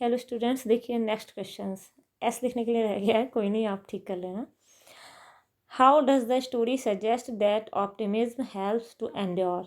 Hello students, देखिए next questions S लिखने के लिए रह गया है, कोई नहीं, आप ठीक कर लेना। How does the story suggest that optimism helps to endure?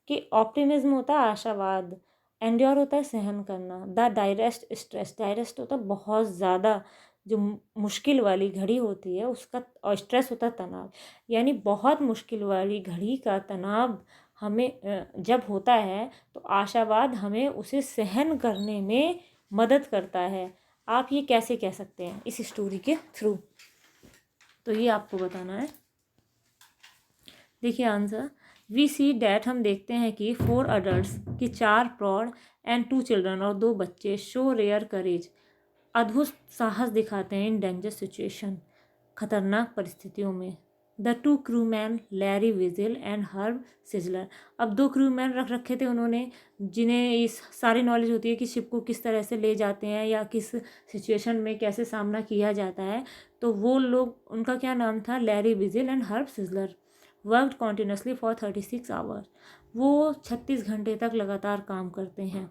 कि ऑप्टिमिज्म होता है आशावाद, एंड्योर होता है सहन करना, द डायरेस्ट स्ट्रेस, डायरेस्ट होता है बहुत ज़्यादा जो मुश्किल वाली घड़ी होती है उसका, और स्ट्रेस होता है तनाव। यानी बहुत मुश्किल वाली घड़ी का तनाव हमें जब होता है तो आशावाद हमें उसे सहन करने में मदद करता है। आप ये कैसे कह सकते हैं इस स्टोरी के थ्रू? तो ये आपको बताना है। देखिए आंसर, वी सी डैट, हम देखते हैं कि 4 अडल्ट कि 4 प्रौढ़ एंड 2 चिल्ड्रन और 2 बच्चे शो रेयर करेज, अद्भुत साहस दिखाते हैं इन डेंजर सिचुएशन, खतरनाक परिस्थितियों में। The 2 crew man Larry vigil and herb sizzler, अब 2 क्रू मैन रख रखे थे उन्होंने जिन्हें इस सारी नॉलेज होती है कि शिप को किस तरह से ले जाते हैं या किस सिचुएशन में कैसे सामना किया जाता है। तो वो लोग, उनका क्या नाम था, Larry vigil and herb sizzler, worked continuously for 36 hours, वो 36 घंटे तक लगातार काम करते हैं।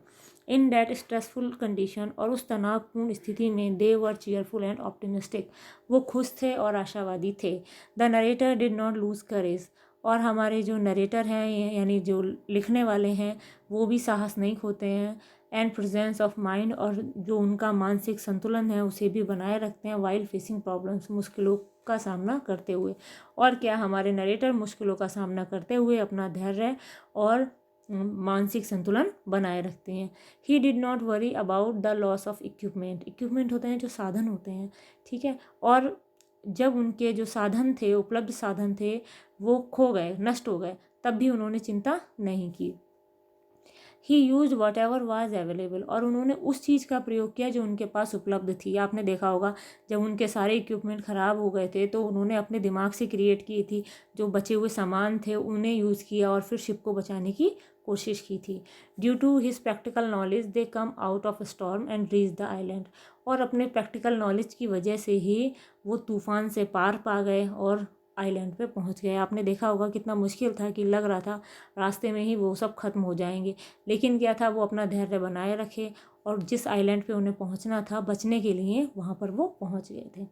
इन दैट स्ट्रेसफुल कंडीशन, और उस तनावपूर्ण स्थिति में they were cheerful and optimistic, वो खुश थे और आशावादी थे। The narrator did not lose courage, और हमारे जो नरेटर हैं यानी जो लिखने वाले हैं वो भी साहस नहीं खोते हैं। एंड प्रेजेंस ऑफ माइंड, और जो उनका मानसिक संतुलन है उसे भी बनाए रखते हैं वाइल फेसिंग प्रॉब्लम्स, मुश्किलों का सामना करते हुए। और क्या, हमारे नरेटर मुश्किलों का सामना करते हुए अपना धैर्य और मानसिक संतुलन बनाए रखते हैं। He did not worry about the loss of equipment, equipment होते हैं जो साधन होते हैं, ठीक है, और जब उनके जो साधन थे, उपलब्ध साधन थे, वो खो गए, नष्ट हो गए, तब भी उन्होंने चिंता नहीं की। He use whatever was available, और उन्होंने उस चीज़ का प्रयोग किया जो उनके पास उपलब्ध थी। आपने देखा होगा जब उनके सारे इक्विपमेंट ख़राब हो गए थे तो उन्होंने अपने दिमाग से क्रिएट की थी, जो बचे हुए सामान थे उन्हें यूज़ किया और फिर शिप को बचाने की कोशिश की थी। Due to his practical knowledge they come out of storm and reach the island, और अपने प्रैक्टिकल नॉलेज की वजह से ही वो तूफ़ान से पार पा गए और आइलैंड पे पहुंच गए। आपने देखा होगा कितना मुश्किल था, कि लग रहा था रास्ते में ही वो सब खत्म हो जाएंगे, लेकिन क्या था, वो अपना धैर्य बनाए रखे और जिस आइलैंड पे उन्हें पहुंचना था बचने के लिए वहाँ पर वो पहुंच गए थे।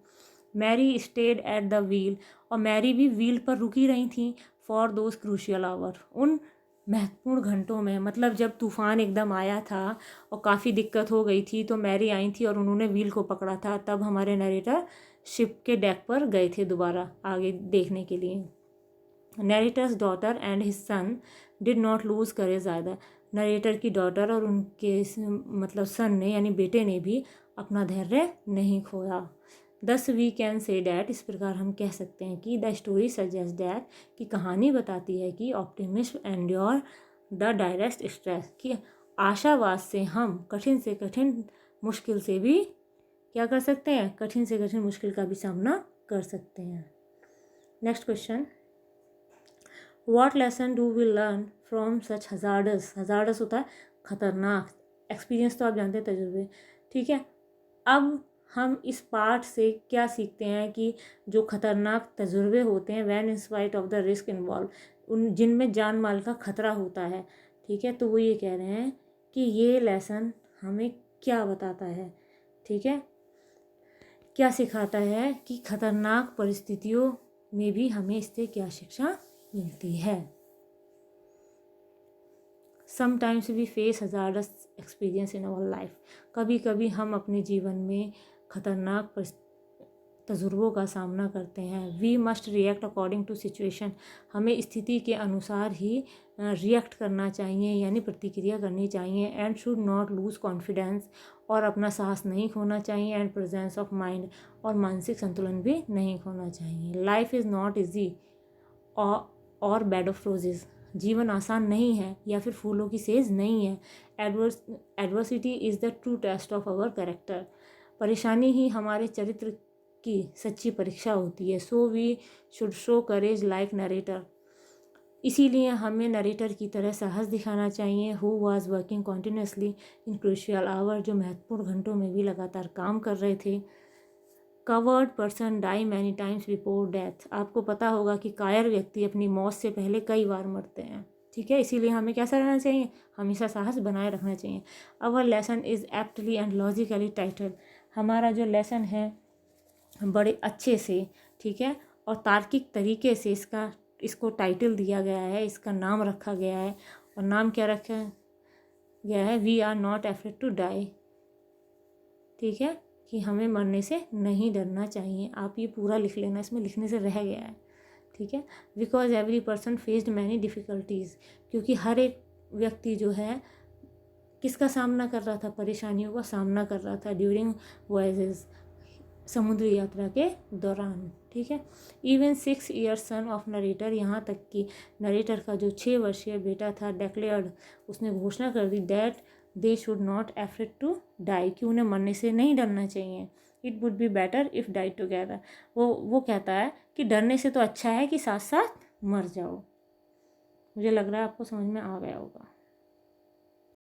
Mary stayed at the wheel, और मैरी भी व्हील पर रुकी रही थी फॉर दोज क्रूशियल आवर, उन महत्वपूर्ण घंटों में। मतलब जब तूफ़ान एकदम आया था और काफ़ी दिक्कत हो गई थी तो मैरी आई थी और उन्होंने व्हील को पकड़ा था, तब हमारे नरेटर शिप के डेक पर गए थे दोबारा आगे देखने के लिए। Narrator's daughter and his son did not lose courage either, narrator की डॉटर और उनके मतलब सन ने यानी बेटे ने भी अपना धैर्य नहीं खोया। दस वी कैन से डैट, इस प्रकार हम कह सकते हैं कि द स्टोरी सजेस्ट डैट, कि कहानी बताती है कि ऑप्टिमिस्ट एंड्योर द डायरेस्ट स्ट्रेस, कि आशावाद से हम कठिन से कठिन मुश्किल से भी क्या कर सकते हैं, कठिन से कठिन मुश्किल का भी सामना कर सकते हैं। Next question, what lesson do we learn from such hazards, hazards होता है खतरनाक, एक्सपीरियंस तो आप जानते हैं, तजुर्बे, ठीक है। अब हम इस पार्ट से क्या सीखते हैं कि जो खतरनाक तजुर्बे होते हैं, van in spite of the risk involve, उन जिनमें जान माल का खतरा होता है, ठीक है, तो वो ये कह रहे हैं कि ये लेसन हमें क्या बताता है, ठीक है, क्या सिखाता है कि खतरनाक परिस्थितियों में भी हमें इससे क्या शिक्षा मिलती है। Sometimes we face hazards experience in our life, कभी कभी हम अपने जीवन में खतरनाक तजुर्बों का सामना करते हैं। We must react according to situation, हमें स्थिति के अनुसार ही रिएक्ट करना चाहिए यानी प्रतिक्रिया करनी चाहिए। And should not lose confidence, और अपना साहस नहीं खोना चाहिए। एंड प्रेजेंस ऑफ माइंड, और मानसिक संतुलन भी नहीं खोना चाहिए। लाइफ इज़ नॉट ईजी और बेड ऑफ रोजेज, जीवन आसान नहीं है या फिर फूलों की सेज नहीं है। Adversity is the true test of our character, परेशानी ही हमारे चरित्र की सच्ची परीक्षा होती है। So we should show courage like narrator, इसीलिए हमें नरेटर की तरह साहस दिखाना चाहिए। Who was working continuously in crucial hour, जो महत्वपूर्ण घंटों में भी लगातार काम कर रहे थे। Coward person die many times before death, आपको पता होगा कि कायर व्यक्ति अपनी मौत से पहले कई बार मरते हैं, ठीक है, इसीलिए हमें कैसा रहना चाहिए, हमेशा साहस बनाए रखना चाहिए। Our lesson is aptly and logically title, हमारा जो लेसन है बड़े अच्छे से, ठीक है, और तार्किक तरीके से इसको टाइटल दिया गया है, इसका नाम रखा गया है। और नाम क्या रखा गया है, we are not afraid to die, ठीक है, कि हमें मरने से नहीं डरना चाहिए। आप ये पूरा लिख लेना, इसमें लिखने से रह गया है, ठीक है। Because every person faced many difficulties, क्योंकि हर एक व्यक्ति जो है किसका सामना कर रहा था, परेशानियों का सामना कर रहा था ड्यूरिंग वॉयजेस, समुद्री यात्रा के दौरान, ठीक है। Even 6 year son of narrator, यहाँ तक कि नरेटर का जो 6 वर्षीय बेटा था, डेक्लेयर्ड, उसने घोषणा कर दी that they should not afraid to die, कि उन्हें मरने से नहीं डरना चाहिए। It would be better if die together, वो कहता है कि डरने से तो अच्छा है कि साथ साथ मर जाओ। मुझे लग रहा है आपको समझ में आ गया होगा।